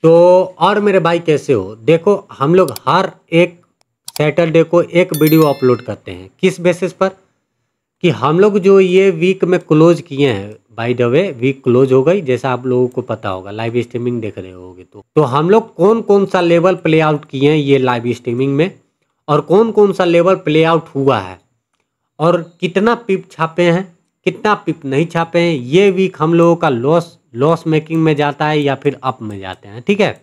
तो और मेरे भाई कैसे हो? देखो हम लोग हर एक सैटरडे को एक वीडियो अपलोड करते हैं। किस बेसिस पर? कि हम लोग जो ये वीक में क्लोज किए हैं, by the way week close हो गई, जैसा आप लोगों को पता होगा, लाइव स्ट्रीमिंग देख रहे होगे तो हम लोग कौन कौन सा लेवल प्ले आउट किए हैं ये लाइव स्ट्रीमिंग में, और कौन कौन सा लेवल प्ले आउट हुआ है, और कितना पिप छापे हैं, कितना पिप नहीं छापे हैं, ये वीक हम लोगों का लॉस मेकिंग में जाता है या फिर अप में जाते हैं। ठीक है,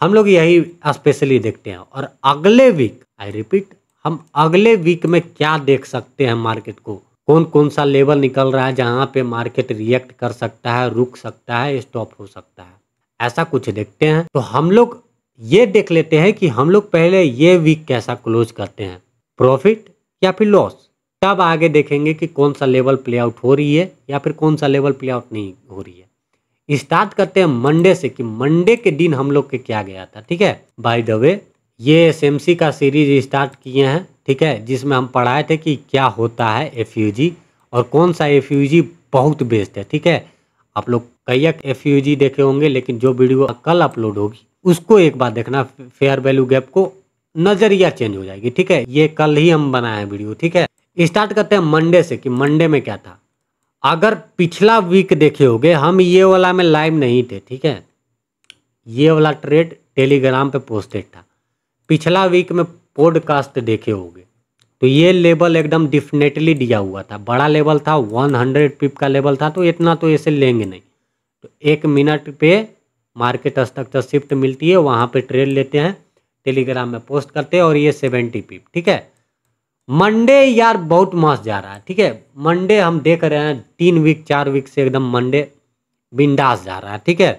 हम लोग यही स्पेशली देखते हैं। और अगले वीक, आई रिपीट, हम अगले वीक में क्या देख सकते हैं, मार्केट को कौन कौन सा लेवल निकल रहा है जहां पे मार्केट रिएक्ट कर सकता है, रुक सकता है, स्टॉप हो सकता है, ऐसा कुछ देखते हैं। तो हम लोग ये देख लेते हैं कि हम लोग पहले ये वीक कैसा क्लोज करते हैं, प्रॉफिट या फिर लॉस, तब आगे देखेंगे कि कौन सा लेवल प्ले आउट हो रही है या फिर कौन सा लेवल प्ले आउट नहीं हो रही है। स्टार्ट करते हैं मंडे से कि मंडे के दिन हम लोग के क्या गया था। ठीक है, बाय द वे ये एसएमसी का सीरीज स्टार्ट किए हैं, ठीक है, जिसमें हम पढ़ाए थे कि क्या होता है एफयूजी और कौन सा एफयूजी बहुत बेस्ट है। ठीक है, आप लोग कई एफयूजी देखे होंगे, लेकिन जो वीडियो कल अपलोड होगी उसको एक बार देखना, फेयर वैल्यू गैप को नजरिया चेंज हो जाएगी। ठीक है, ये कल ही हम बनाए हैं वीडियो। ठीक है, स्टार्ट करते हैं मंडे से कि मंडे में क्या था। अगर पिछला वीक देखे होगे, हम ये वाला में लाइव नहीं थे। ठीक है, ये वाला ट्रेड टेलीग्राम पे पोस्टेड था। पिछला वीक में पॉडकास्ट देखे होगे तो ये लेवल एकदम डिफिनेटली दिया हुआ था, बड़ा लेवल था, 100 पिप का लेवल था, तो इतना तो ऐसे लेंगे नहीं। तो 1 मिनट पे मार्केट स्ट्रक्चर शिफ्ट मिलती है, वहाँ पे ट्रेड लेते हैं, टेलीग्राम में पोस्ट करते हैं, और ये 70 पिप। ठीक है, मंडे यार बहुत मस्त जा रहा है। ठीक है, मंडे हम देख रहे हैं 3 वीक 4 वीक से एकदम मंडे बिंदास जा रहा है। ठीक है,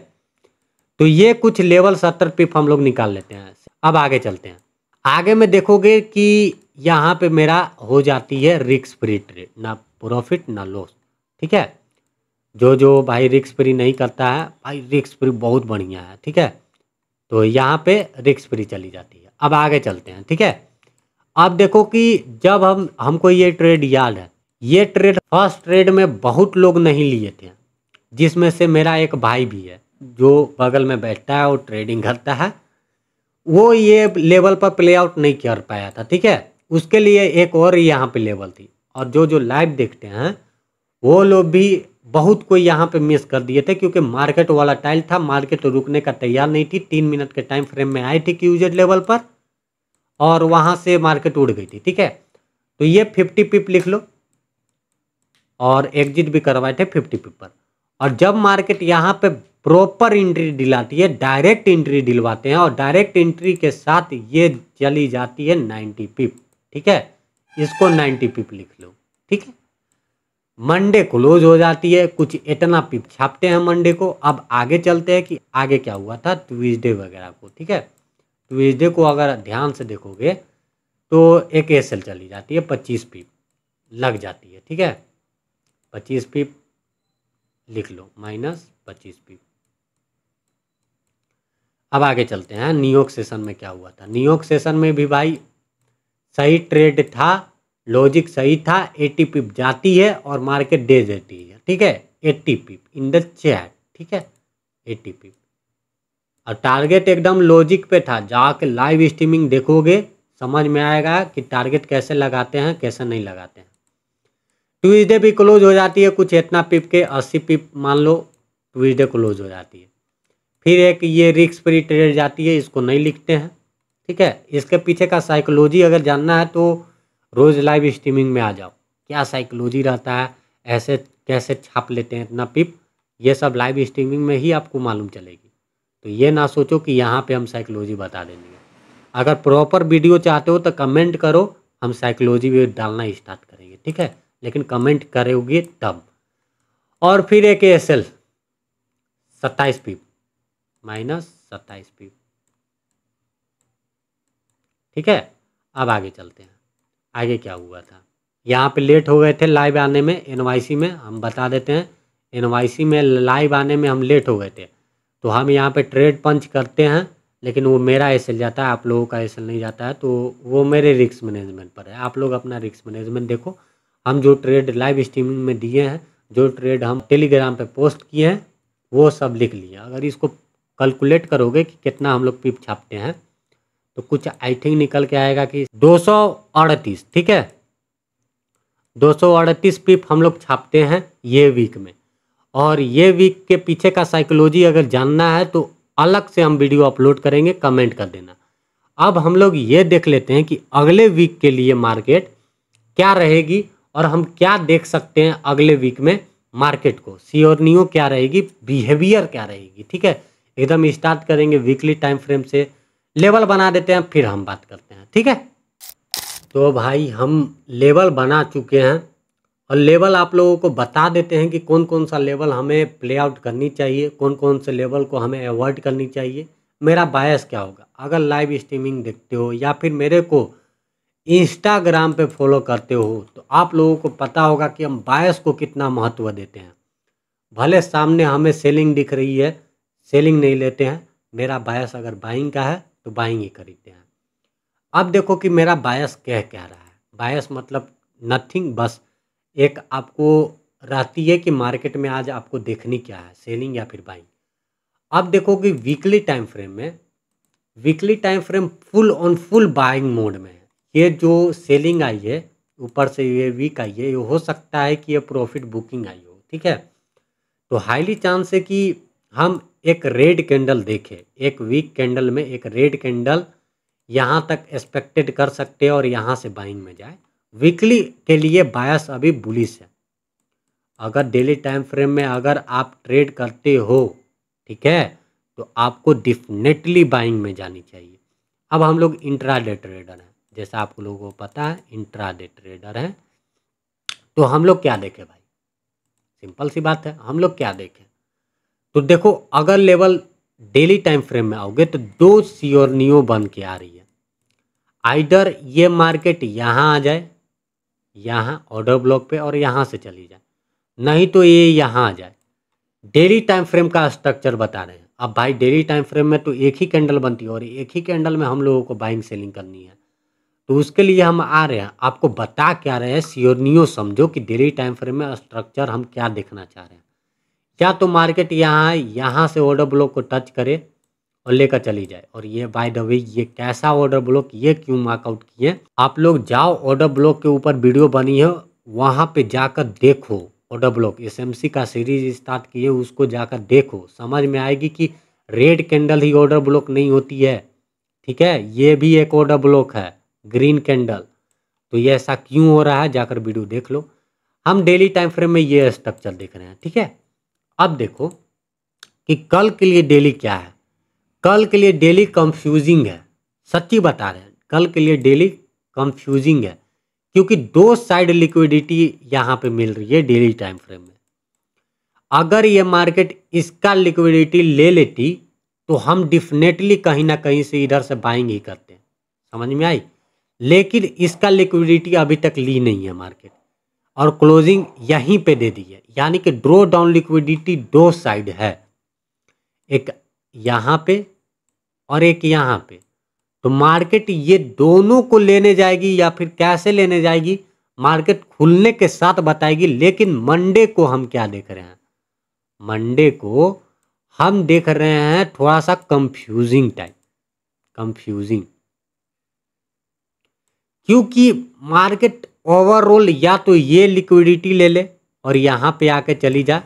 तो ये कुछ लेवल 70 पिप हम लोग निकाल लेते हैं। अब आगे चलते हैं। आगे में देखोगे कि यहाँ पे मेरा हो जाती है रिस्क फ्री ट्रेड, ना प्रॉफिट ना लॉस। ठीक है, जो भाई रिस्क फ्री नहीं करता है, भाई रिस्क फ्री बहुत बढ़िया है। ठीक है, तो यहाँ पे रिस्क फ्री चली जाती है। अब आगे चलते हैं। ठीक है, अब देखो कि जब हमको ये ट्रेड याद है, ये ट्रेड फर्स्ट ट्रेड में बहुत लोग नहीं लिए थे, जिसमें से मेरा एक भाई भी है जो बगल में बैठता है और ट्रेडिंग करता है। वो ये लेवल पर प्ले आउट नहीं कर पाया था। ठीक है, उसके लिए एक और यहाँ पे लेवल थी, और जो लाइव देखते हैं वो लोग भी बहुत कोई यहाँ पे मिस कर दिए थे, क्योंकि मार्केट वाला टाइल था, मार्केट रुकने का तैयार नहीं थी। 3 मिनट के टाइम फ्रेम में आई थी क्यूजेड लेवल पर, और वहाँ से मार्केट उड़ गई थी। ठीक है, तो ये 50 पिप लिख लो, और एग्जिट भी करवाए थे 50 पिप पर। और जब मार्केट यहाँ पे प्रॉपर एंट्री दिलाती है, डायरेक्ट एंट्री दिलवाते हैं, और डायरेक्ट एंट्री के साथ ये चली जाती है 90 पिप। ठीक है, इसको 90 पिप लिख लो। ठीक है, मंडे क्लोज हो जाती है, कुछ इतना पिप छापते हैं मंडे को। अब आगे चलते हैं कि आगे क्या हुआ था ट्यूसडे वगैरह को। ठीक है, ट्यूसडे को अगर ध्यान से देखोगे तो एक एसएल चली जाती है, 25 पिप लग जाती है। ठीक है, 25 पिप लिख लो, -25 पिप। अब आगे चलते हैं न्यूयॉर्क सेशन में क्या हुआ था। न्यूयॉर्क सेशन में भी भाई सही ट्रेड था, लॉजिक सही था। 80 पिप जाती है और मार्केट दे देती है। ठीक है, 80 पिप इन द चैट। ठीक है, 80 पिप, और टारगेट एकदम लॉजिक पे था। जाके लाइव स्ट्रीमिंग देखोगे समझ में आएगा कि टारगेट कैसे लगाते हैं, कैसे नहीं लगाते हैं। ट्यूसडे भी क्लोज हो जाती है कुछ इतना पिप के, 80 पिप मान लो ट्यूसडे क्लोज हो जाती है। फिर एक ये रिस्क फ्री ट्रेड जाती है, इसको नहीं लिखते हैं। ठीक है, इसके पीछे का साइकोलॉजी अगर जानना है तो रोज़ लाइव स्ट्रीमिंग में आ जाओ, क्या साइकोलॉजी रहता है, ऐसे कैसे छाप लेते हैं इतना पिप, ये सब लाइव स्ट्रीमिंग में ही आपको मालूम चलेगी। तो ये ना सोचो कि यहाँ पे हम साइकोलॉजी बता देंगे। अगर प्रॉपर वीडियो चाहते हो तो कमेंट करो, हम साइकोलॉजी भी डालना स्टार्ट करेंगे। ठीक है, लेकिन कमेंट करोगे तब। और फिर एक एसएल 27 पिप, -27 पिप। ठीक है, अब आगे चलते हैं। आगे क्या हुआ था, यहाँ पे लेट हो गए थे लाइव आने में। एनवाईसी में हम बता देते हैं, एनवाईसी में लाइव आने में हम लेट हो गए थे, तो हम यहाँ पे ट्रेड पंच करते हैं, लेकिन वो मेरा एसएल जाता है, आप लोगों का एसएल नहीं जाता है, तो वो मेरे रिस्क मैनेजमेंट पर है। आप लोग अपना रिस्क मैनेजमेंट देखो। हम जो ट्रेड लाइव स्ट्रीमिंग में दिए हैं, जो ट्रेड हम टेलीग्राम पे पोस्ट किए हैं, वो सब लिख लिए। अगर इसको कैलकुलेट करोगे कि कितना हम लोग पिप छापते हैं तो कुछ आई थिंक निकल के आएगा कि 238, ठीक है, 238 पिप हम लोग छापते हैं ये वीक में। और ये वीक के पीछे का साइकोलॉजी अगर जानना है तो अलग से हम वीडियो अपलोड करेंगे, कमेंट कर देना। अब हम लोग ये देख लेते हैं कि अगले वीक के लिए मार्केट क्या रहेगी और हम क्या देख सकते हैं अगले वीक में मार्केट को, सियोनियो क्या रहेगी, बिहेवियर क्या रहेगी, ठीक है। एकदम स्टार्ट करेंगे वीकली टाइम फ्रेम से, लेवल बना देते हैं फिर हम बात करते हैं, ठीक है। तो भाई हम लेवल बना चुके हैं और लेवल आप लोगों को बता देते हैं कि कौन कौन सा लेवल हमें प्ले आउट करनी चाहिए, कौन कौन से लेवल को हमें अवॉइड करनी चाहिए, मेरा बायस क्या होगा। अगर लाइव स्ट्रीमिंग देखते हो या फिर मेरे को इंस्टाग्राम पे फॉलो करते हो तो आप लोगों को पता होगा कि हम बायस को कितना महत्व देते हैं। भले सामने हमें सेलिंग दिख रही है, सेलिंग नहीं लेते हैं, मेरा बायस अगर बाइंग का है तो बाइंग ही खरीदते हैं। अब देखो कि मेरा बायस कह क्या रहा है। बायस मतलब नथिंग, बस एक आपको रहती है कि मार्केट में आज आपको देखनी क्या है, सेलिंग या फिर बाइंग। अब देखो कि वीकली टाइम फ्रेम में, weekly time frame full on full buying mode में है। ये जो सेलिंग आई है ऊपर से, ये वीक आई है, ये हो सकता है कि ये प्रॉफिट बुकिंग आई हो, ठीक है। तो हाईली चांस है कि हम एक रेड कैंडल देखें, एक वीक कैंडल में एक रेड कैंडल यहाँ तक एक्सपेक्टेड कर सकते हैं और यहाँ से बाइंग में जाए। वीकली के लिए बायस अभी बुलिश है। अगर डेली टाइम फ्रेम में अगर आप ट्रेड करते हो, ठीक है, तो आपको डेफिनेटली बाइंग में जानी चाहिए। अब हम लोग इंट्राडे ट्रेडर हैं, जैसा आप लोगों को पता है इंट्राडे ट्रेडर हैं, तो हम लोग क्या देखें भाई, सिंपल सी बात है, हम लोग क्या देखें। तो देखो अगर लेवल डेली टाइम फ्रेम में आओगे तो दो सियोनियो बन के आ रही है। आइडर ये मार्केट यहाँ आ जाए, यहाँ ऑर्डर ब्लॉक पे, और यहाँ से चली जाए, नहीं तो ये यहाँ आ जाए। डेली टाइम फ्रेम का स्ट्रक्चर बता रहे हैं। अब भाई डेली टाइम फ्रेम में तो एक ही कैंडल बनती है और एक ही कैंडल में हम लोगों को बाइंग सेलिंग करनी है। तो उसके लिए हम आ रहे हैं, आपको बता क्या रहे हैं, सियोनियो समझो कि डेली टाइम फ्रेम में स्ट्रक्चर हम क्या देखना चाह रहे हैं। या तो मार्केट यहाँ से ऑर्डर ब्लॉक को टच करे और लेकर चली जाए। और ये बाय द वे ये कैसा ऑर्डर ब्लॉक, ये क्यों मार्कआउट किए, आप लोग जाओ ऑर्डर ब्लॉक के ऊपर वीडियो बनी है वहाँ पे जाकर देखो। ऑर्डर ब्लॉक एसएमसी का सीरीज स्टार्ट किए, उसको जाकर देखो, समझ में आएगी कि रेड कैंडल ही ऑर्डर ब्लॉक नहीं होती है, ठीक है। ये भी एक ऑर्डर ब्लॉक है, ग्रीन कैंडल। तो ये ऐसा क्यों हो रहा है, जाकर वीडियो देख लो। हम डेली टाइम फ्रेम में ये स्ट्रक्चर देख रहे हैं, ठीक है। अब देखो कि कल के लिए डेली क्या है। कल के लिए डेली कंफ्यूजिंग है, सच्ची बता रहे हैं, कल के लिए डेली कंफ्यूजिंग है, क्योंकि दो साइड लिक्विडिटी यहाँ पे मिल रही है डेली टाइम फ्रेम में। अगर ये मार्केट इसका लिक्विडिटी ले लेती तो हम डेफिनेटली कहीं ना कहीं से इधर से बाइंग ही करते, समझ में आई। लेकिन इसका लिक्विडिटी अभी तक ली नहीं है मार्केट और क्लोजिंग यहीं पे दे दी है, यानी कि ड्रॉ डाउन लिक्विडिटी दो साइड है, एक यहाँ पे और एक यहाँ पे। तो मार्केट ये दोनों को लेने जाएगी या फिर कैसे लेने जाएगी, मार्केट खुलने के साथ बताएगी। लेकिन मंडे को हम क्या देख रहे हैं, मंडे को हम देख रहे हैं थोड़ा सा कंफ्यूजिंग टाइप, कंफ्यूजिंग, क्योंकि मार्केट ओवरऑल या तो ये लिक्विडिटी ले ले और यहाँ पे आके चली जाए,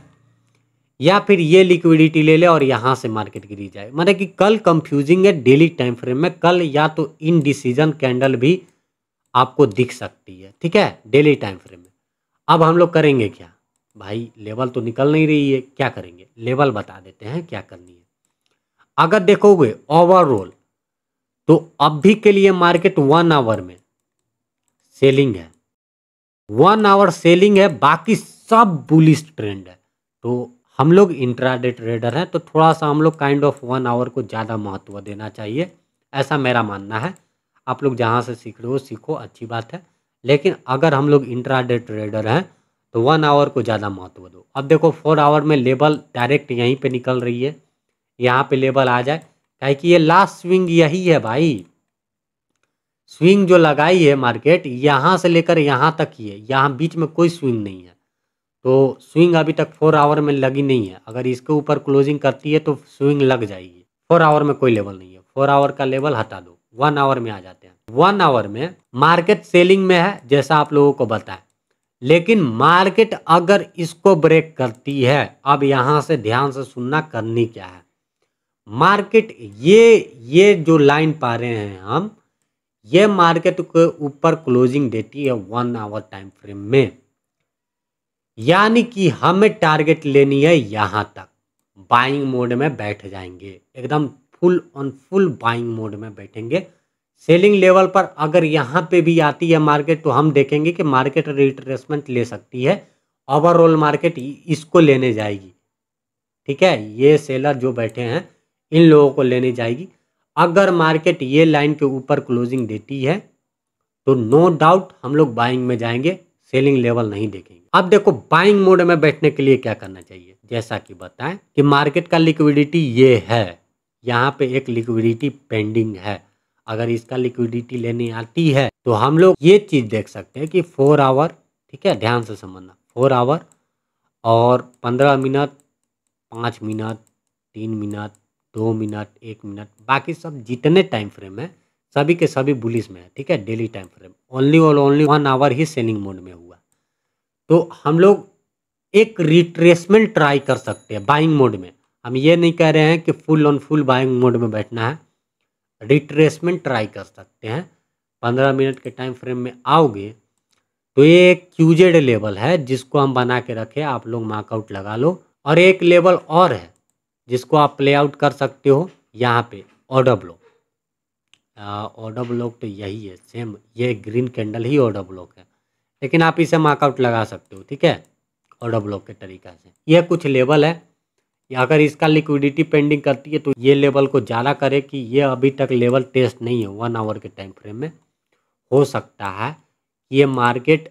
या फिर ये लिक्विडिटी ले ले और यहाँ से मार्केट गिरी जाए। मतलब कि कल कंफ्यूजिंग है डेली टाइम फ्रेम में। कल या तो इनडिसीजन कैंडल भी आपको दिख सकती है, ठीक है, डेली टाइम फ्रेम में। अब हम लोग करेंगे क्या भाई, लेवल तो निकल नहीं रही है, क्या करेंगे, लेवल बता देते हैं क्या करनी है। अगर देखोगे ओवरऑल तो अभी के लिए मार्केट 1 आवर में सेलिंग है, 1 आवर सेलिंग है, बाकी सब बुलिश ट्रेंड है। तो हम लोग इंट्राडे ट्रेडर हैं तो थोड़ा सा हम लोग काइंड ऑफ 1 आवर को ज़्यादा महत्व देना चाहिए, ऐसा मेरा मानना है। आप लोग जहाँ से सीख रहे हो सीखो, अच्छी बात है। लेकिन अगर हम लोग इंट्राडे ट्रेडर हैं तो 1 आवर को ज़्यादा महत्व दो। अब देखो 4 आवर में लेवल डायरेक्ट यहीं पे निकल रही है, यहाँ पे लेवल आ जाए, काहे कि ये लास्ट स्विंग यही है भाई। स्विंग जो लगाई है मार्केट यहाँ से लेकर यहाँ तक ही है, यहाँ बीच में कोई स्विंग नहीं है। तो स्विंग अभी तक 4 आवर में लगी नहीं है। अगर इसके ऊपर क्लोजिंग करती है तो स्विंग लग जाएगी। 4 आवर में कोई लेवल नहीं है, 4 आवर का लेवल हटा दो, 1 आवर में आ जाते हैं। 1 आवर में मार्केट सेलिंग में है जैसा आप लोगों को बताया, लेकिन मार्केट अगर इसको ब्रेक करती है, अब यहाँ से ध्यान से सुनना करनी क्या है। मार्केट ये जो लाइन पा रहे हैं हम, ये मार्केट के ऊपर क्लोजिंग देती है 1 आवर टाइम फ्रेम में, यानी कि हमें टारगेट लेनी है यहाँ तक। बाइंग मोड में बैठ जाएंगे, एकदम full on full buying mode में बैठेंगे। सेलिंग लेवल पर अगर यहाँ पे भी आती है मार्केट तो हम देखेंगे कि मार्केट रिट्रेसमेंट ले सकती है, ओवरऑल मार्केट इसको लेने जाएगी। ठीक है, ये सेलर जो बैठे हैं इन लोगों को लेने जाएगी। अगर मार्केट ये लाइन के ऊपर क्लोजिंग देती है तो नो डाउट हम लोग बाइंग में जाएंगे, सेलिंग लेवल नहीं देखेंगे। अब देखो बाइंग मोड में बैठने के लिए क्या करना चाहिए, जैसा कि बताएं कि मार्केट का लिक्विडिटी ये है, यहाँ पे एक लिक्विडिटी पेंडिंग है। अगर इसका लिक्विडिटी लेने आती है तो हम लोग ये चीज़ देख सकते हैं कि 4 आवर, ठीक है ध्यान से समझना, 4 आवर और 15 minute, 5 minute, 3 minute, 2 minute, 1 minute, बाकी सब जितने टाइम फ्रेम है सभी के सभी बुलिश में है। ठीक है, डेली टाइम फ्रेम ओनली और ओनली 1 आवर ही सेलिंग मोड में हुआ। तो हम लोग एक रिट्रेसमेंट ट्राई कर सकते हैं बाइंग मोड में। हम ये नहीं कह रहे हैं कि full on full buying mode में बैठना है, रिट्रेसमेंट ट्राई कर सकते हैं। 15 मिनट के टाइम फ्रेम में आओगे तो ये एक क्यूजेड लेवल है जिसको हम बना के रखे, आप लोग मार्कआउट लगा लो। और एक लेवल और है जिसको आप प्ले आउट कर सकते हो यहाँ पे, ऑर्डर ब्लॉक। ऑर्डर ब्लॉक तो यही है सेम, ये ग्रीन कैंडल ही ऑर्डर ब्लॉक है, लेकिन आप इसे मार्कआउट लगा सकते हो। ठीक है, ऑर्डर ब्लॉक के तरीका से। यह कुछ लेवल है, अगर इसका लिक्विडिटी पेंडिंग करती है तो ये लेवल को ज़्यादा करे कि ये अभी तक लेवल टेस्ट नहीं है 1 आवर के टाइम फ्रेम में। हो सकता है ये मार्केट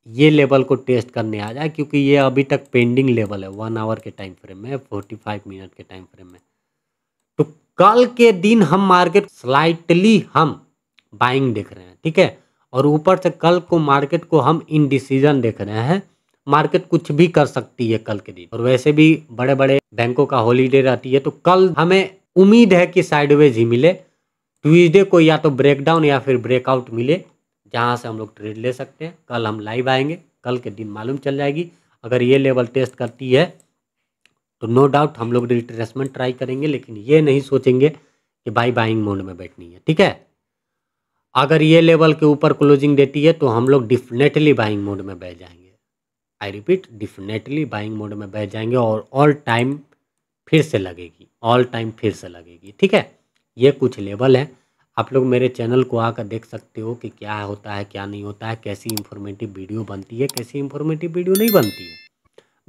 ये लेवल को टेस्ट करने आ जाए, क्योंकि ये अभी तक पेंडिंग लेवल है 1 आवर के टाइम फ्रेम में, 45 मिनट के टाइम फ्रेम में। तो कल के दिन हम मार्केट स्लाइटली हम बाइंग देख रहे हैं। ठीक है, और ऊपर से कल को मार्केट को हम इनडिसीजन देख रहे हैं। मार्केट कुछ भी कर सकती है कल के दिन, और वैसे भी बड़े बड़े बैंकों का हॉलीडे रहती है, तो कल हमें उम्मीद है कि साइडवेज ही मिले। ट्यूसडे को या तो ब्रेकडाउन या फिर ब्रेकआउट मिले, जहां से हम लोग ट्रेड ले सकते हैं। कल हम लाइव आएंगे, कल के दिन मालूम चल जाएगी। अगर ये लेवल टेस्ट करती है तो नो डाउट हम लोग रिट्रेसमेंट ट्राई करेंगे, लेकिन ये नहीं सोचेंगे कि भाई बाइंग मोड में बैठनी है। ठीक है, अगर ये लेवल के ऊपर क्लोजिंग देती है तो हम लोग डेफिनेटली बाइंग मोड में बैठ जाएंगे। I repeat, definitely buying mode में बैठ जाएंगे और ऑल टाइम फिर से लगेगी, ऑल टाइम फिर से लगेगी। ठीक है, ये कुछ लेवल है। आप लोग मेरे चैनल को आकर देख सकते हो कि क्या होता है क्या नहीं होता है, कैसी इंफॉर्मेटिव वीडियो बनती है, कैसी इंफॉर्मेटिव वीडियो नहीं बनती है।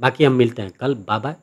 बाकी हम मिलते हैं कल, बाय बाय।